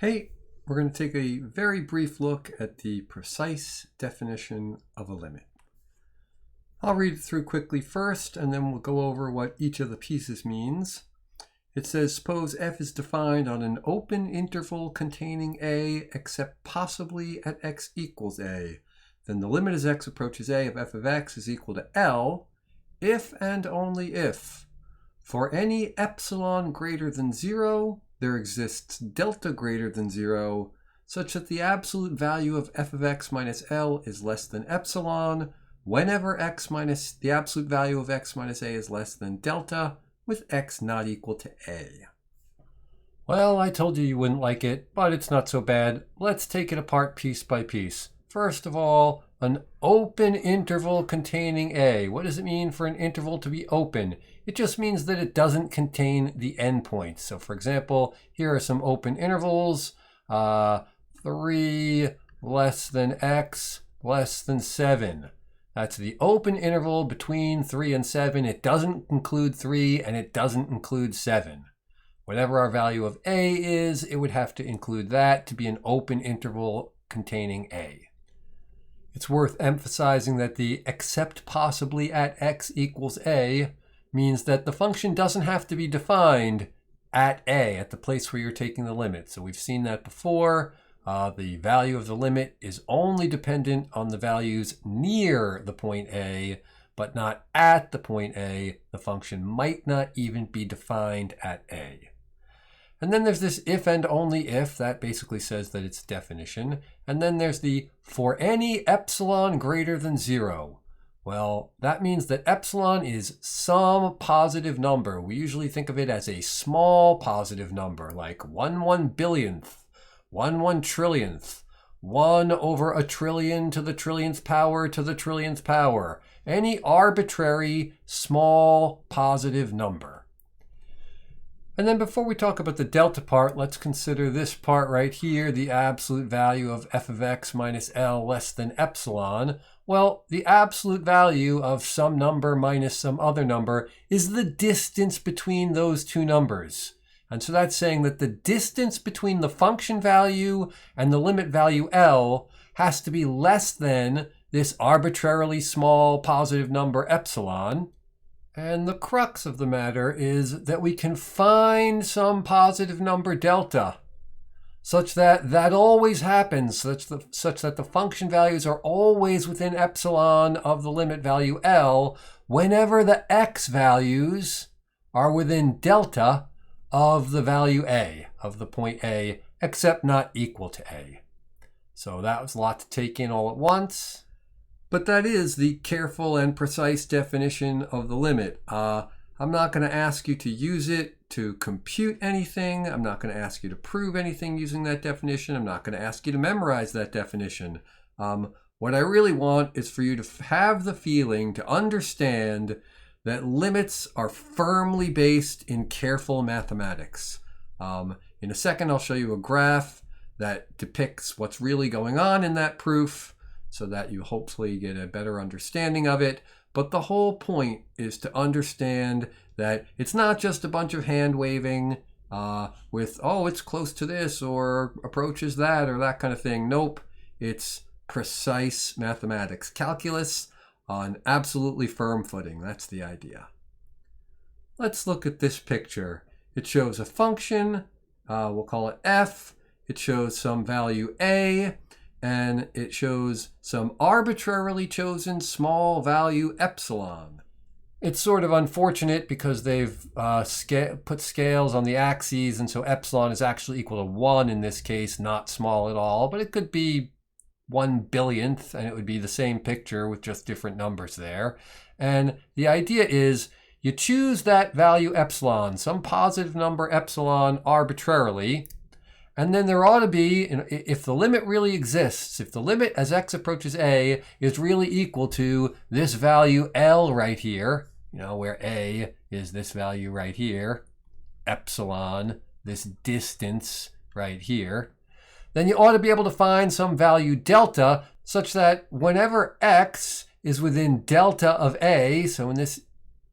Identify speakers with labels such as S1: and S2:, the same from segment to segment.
S1: Hey, we're going to take a very brief look at the precise definition of a limit. I'll read it through quickly first, and then we'll go over what each of the pieces means. It says, suppose f is defined on an open interval containing a, except possibly at x equals a. Then the limit as x approaches a of f of x is equal to L, if and only if, for any epsilon greater than 0, there exists delta greater than 0, such that the absolute value of f of x minus L is less than epsilon, whenever x minus the absolute value of x minus a is less than delta, with x not equal to a. Well, I told you wouldn't like it, but it's not so bad. Let's take it apart piece by piece. First of all, an open interval containing a. What does it mean for an interval to be open? It just means that it doesn't contain the endpoints. So for example, here are some open intervals. 3 less than x less than 7. That's the open interval between 3 and 7. It doesn't include 3 and it doesn't include 7. Whatever our value of a is, it would have to include that to be an open interval containing a. It's worth emphasizing that the except possibly at x equals a means that the function doesn't have to be defined at a, at the place where you're taking the limit. So we've seen that before. The value of the limit is only dependent on the values near the point a, but not at the point a. The function might not even be defined at a. And then there's this if and only if. That basically says that it's definition. And then there's the for any epsilon greater than 0. Well, that means that epsilon is some positive number. We usually think of it as a small positive number, like 1/1,000,000,000th, 1/1,000,000,000,000th, 1 over a trillion to the trillionth power to the trillionth power. Any arbitrary small positive number. And then before we talk about the delta part, let's consider this part right here, the absolute value of f of x minus L less than epsilon. Well, the absolute value of some number minus some other number is the distance between those two numbers. And so that's saying that the distance between the function value and the limit value L has to be less than this arbitrarily small positive number epsilon. And the crux of the matter is that we can find some positive number delta such that that always happens, such that the function values are always within epsilon of the limit value L whenever the x values are within delta of the value a, of the point a, except not equal to a. So that was a lot to take in all at once. But that is the careful and precise definition of the limit. I'm not going to ask you to use it to compute anything. I'm not going to ask you to prove anything using that definition. I'm not going to ask you to memorize that definition. What I really want is for you to have the feeling to understand that limits are firmly based in careful mathematics. In a second, I'll show you a graph that depicts what's really going on in that proof, so that you hopefully get a better understanding of it. But the whole point is to understand that it's not just a bunch of hand waving with, oh, it's close to this or approaches that or that kind of thing. Nope, it's precise mathematics. Calculus on absolutely firm footing. That's the idea. Let's look at this picture. It shows a function, we'll call it f. It shows some value a, and it shows some arbitrarily chosen small value epsilon. It's sort of unfortunate because they've put scales on the axes, and so epsilon is actually equal to 1 in this case, not small at all, but it could be 1/10000000th, and it would be the same picture with just different numbers there. And the idea is you choose that value epsilon, some positive number epsilon arbitrarily, and then there ought to be, if the limit really exists, if the limit as x approaches a is really equal to this value L right here, where a is this value right here, epsilon, this distance right here, then you ought to be able to find some value delta such that whenever x is within delta of a, so in this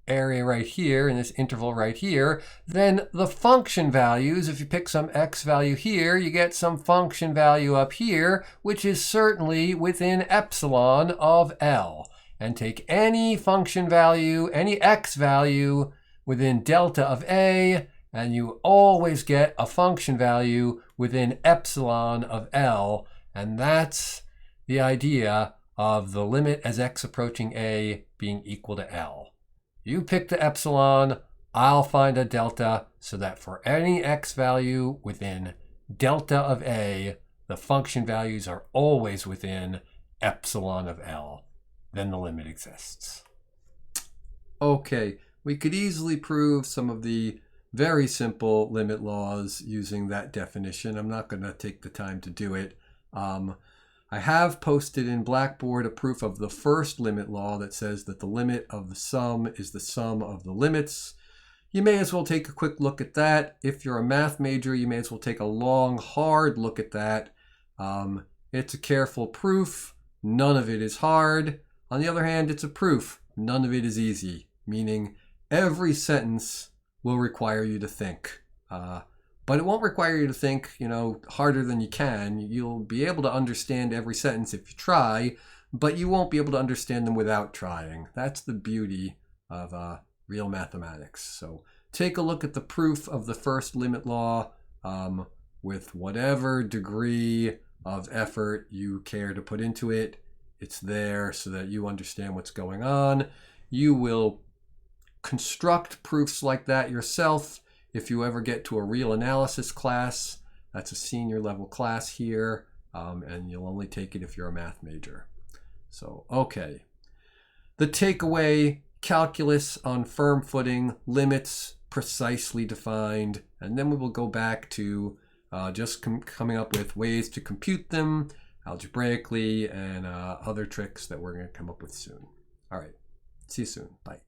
S1: area right here, in this interval right here, then the function values, if you pick some x value here, you get some function value up here, which is certainly within epsilon of L. And take any function value, any x value within delta of A, and you always get a function value within epsilon of L. And that's the idea of the limit as x approaching A being equal to L. You pick the epsilon, I'll find a delta, so that for any x value within delta of A, the function values are always within epsilon of L. Then the limit exists. Okay, we could easily prove some of the very simple limit laws using that definition. I'm not going to take the time to do it. I have posted in Blackboard a proof of the first limit law that says that the limit of the sum is the sum of the limits. You may as well take a quick look at that. If you're a math major, you may as well take a long, hard look at that. It's a careful proof. None of it is hard. On the other hand, it's a proof. None of it is easy, meaning every sentence will require you to think. But it won't require you to think, harder than you can. You'll be able to understand every sentence if you try, but you won't be able to understand them without trying. That's the beauty of real mathematics. So take a look at the proof of the first limit law with whatever degree of effort you care to put into it. It's there so that you understand what's going on. You will construct proofs like that yourself if you ever get to a real analysis class. That's a senior level class here, and you'll only take it if you're a math major. So, okay. The takeaway: calculus on firm footing, limits precisely defined, and then we will go back to just coming up with ways to compute them algebraically and other tricks that we're going to come up with soon. All right. See you soon. Bye.